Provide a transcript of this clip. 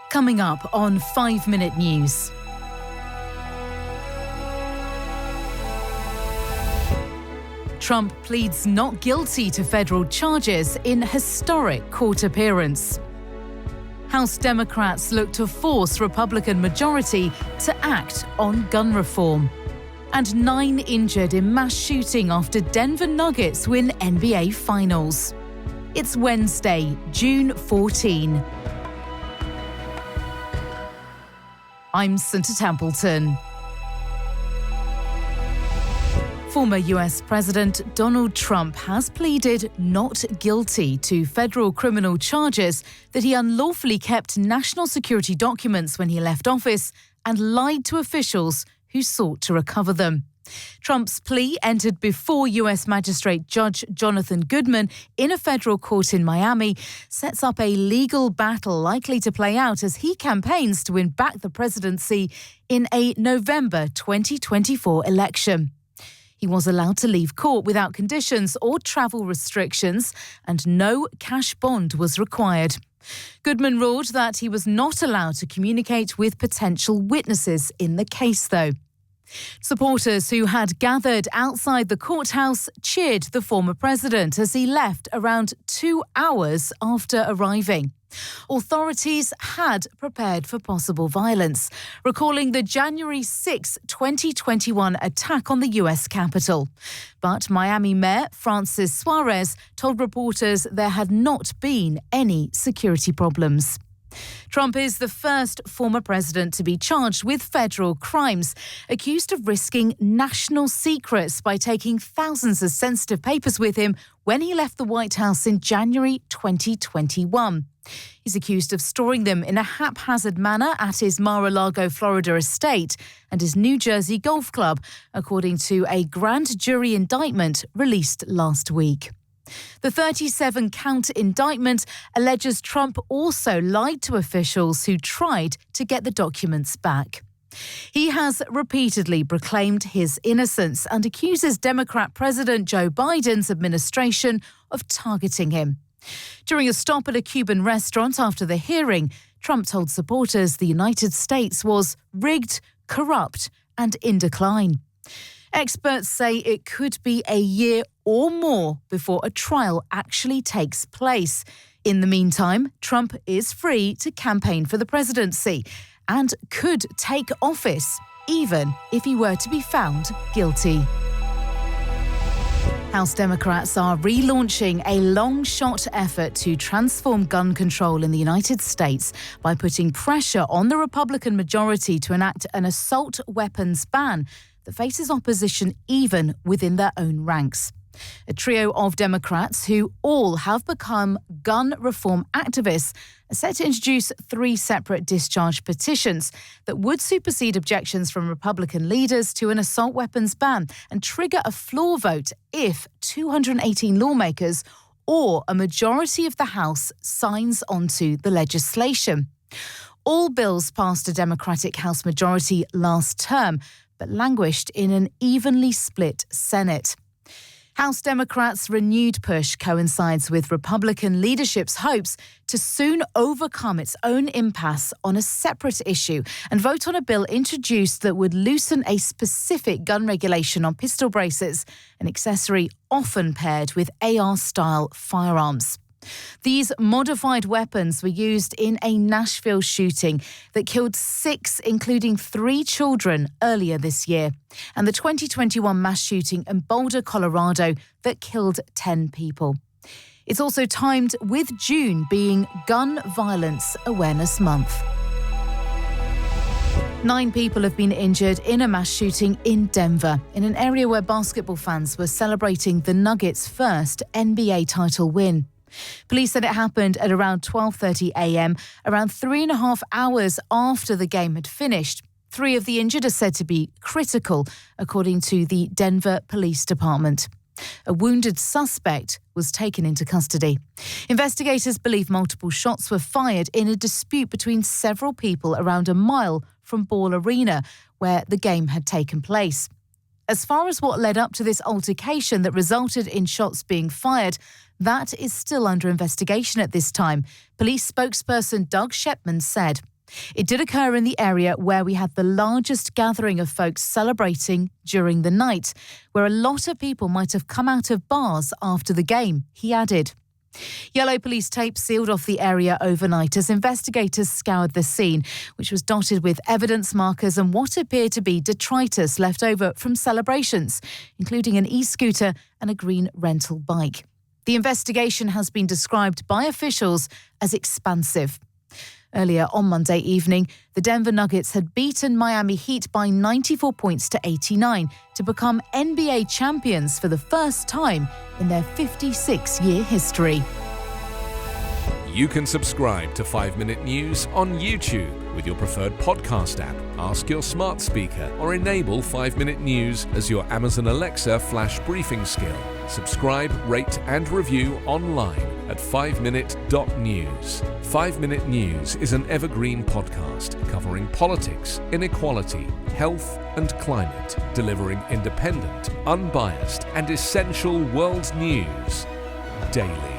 Coming up on 5 Minute News. Trump pleads not guilty to federal charges in historic court appearance. House Democrats look to force Republican majority to act on gun reform. And 9 injured in mass shooting after Denver Nuggets win NBA Finals. It's Wednesday, June 14. I'm Santa Templeton. Former US President Donald Trump has pleaded not guilty to federal criminal charges that he unlawfully kept national security documents when he left office and lied to officials who sought to recover them. Trump's plea, entered before US Magistrate Judge Jonathan Goodman in a federal court in Miami, sets up a legal battle likely to play out as he campaigns to win back the presidency in a November 2024 election. He was allowed to leave court without conditions or travel restrictions, and no cash bond was required. Goodman ruled that he was not allowed to communicate with potential witnesses in the case, though. Supporters who had gathered outside the courthouse cheered the former president as he left around 2 hours after arriving. Authorities had prepared for possible violence, recalling the January 6, 2021 attack on the US Capitol. But Miami Mayor Francis Suarez told reporters there had not been any security problems. Trump is the first former president to be charged with federal crimes, accused of risking national secrets by taking thousands of sensitive papers with him when he left the White House in January 2021. He's accused of storing them in a haphazard manner at his Mar-a-Lago, Florida estate and his New Jersey golf club, according to a grand jury indictment released last week. The 37-count indictment alleges Trump also lied to officials who tried to get the documents back. He has repeatedly proclaimed his innocence and accuses Democrat President Joe Biden's administration of targeting him. During a stop at a Cuban restaurant after the hearing, Trump told supporters the United States was rigged, corrupt, and in decline. Experts say it could be a year or more before a trial actually takes place. In the meantime, Trump is free to campaign for the presidency and could take office, even if he were to be found guilty. House Democrats are relaunching a long-shot effort to transform gun control in the United States by putting pressure on the Republican majority to enact an assault weapons ban that faces opposition even within their own ranks. A trio of Democrats, who all have become gun reform activists, are set to introduce 3 separate discharge petitions that would supersede objections from Republican leaders to an assault weapons ban and trigger a floor vote if 218 lawmakers or a majority of the House signs onto the legislation. All bills passed a Democratic House majority last term, but languished in an evenly split Senate. House Democrats' renewed push coincides with Republican leadership's hopes to soon overcome its own impasse on a separate issue and vote on a bill introduced that would loosen a specific gun regulation on pistol braces, an accessory often paired with AR-style firearms. These modified weapons were used in a Nashville shooting that killed 6, including 3 children, earlier this year, and the 2021 mass shooting in Boulder, Colorado, that killed 10 people. It's also timed with June being Gun Violence Awareness Month. 9 people have been injured in a mass shooting in Denver, in an area where basketball fans were celebrating the Nuggets' first NBA title win. Police said it happened at around 12:30 a.m., around 3.5 hours after the game had finished. 3 of the injured are said to be critical, according to the Denver Police Department. A wounded suspect was taken into custody. Investigators believe multiple shots were fired in a dispute between several people around a mile from Ball Arena, where the game had taken place. As far as what led up to this altercation that resulted in shots being fired, that is still under investigation at this time, police spokesperson Doug Shepman said. It did occur in the area where we had the largest gathering of folks celebrating during the night, where a lot of people might have come out of bars after the game, he added. Yellow police tape sealed off the area overnight as investigators scoured the scene, which was dotted with evidence markers and what appeared to be detritus left over from celebrations, including an e-scooter and a green rental bike. The investigation has been described by officials as expansive. Earlier on Monday evening, the Denver Nuggets had beaten Miami Heat by 94 points to 89 to become NBA champions for the first time in their 56-year history. You can subscribe to 5 Minute News on YouTube with your preferred podcast app. Ask your smart speaker or enable 5 Minute News as your Amazon Alexa flash briefing skill. Subscribe, rate and review online at 5minute.news. 5 Minute News is an Evergreen podcast covering politics, inequality, health and climate, delivering independent, unbiased and essential world news daily.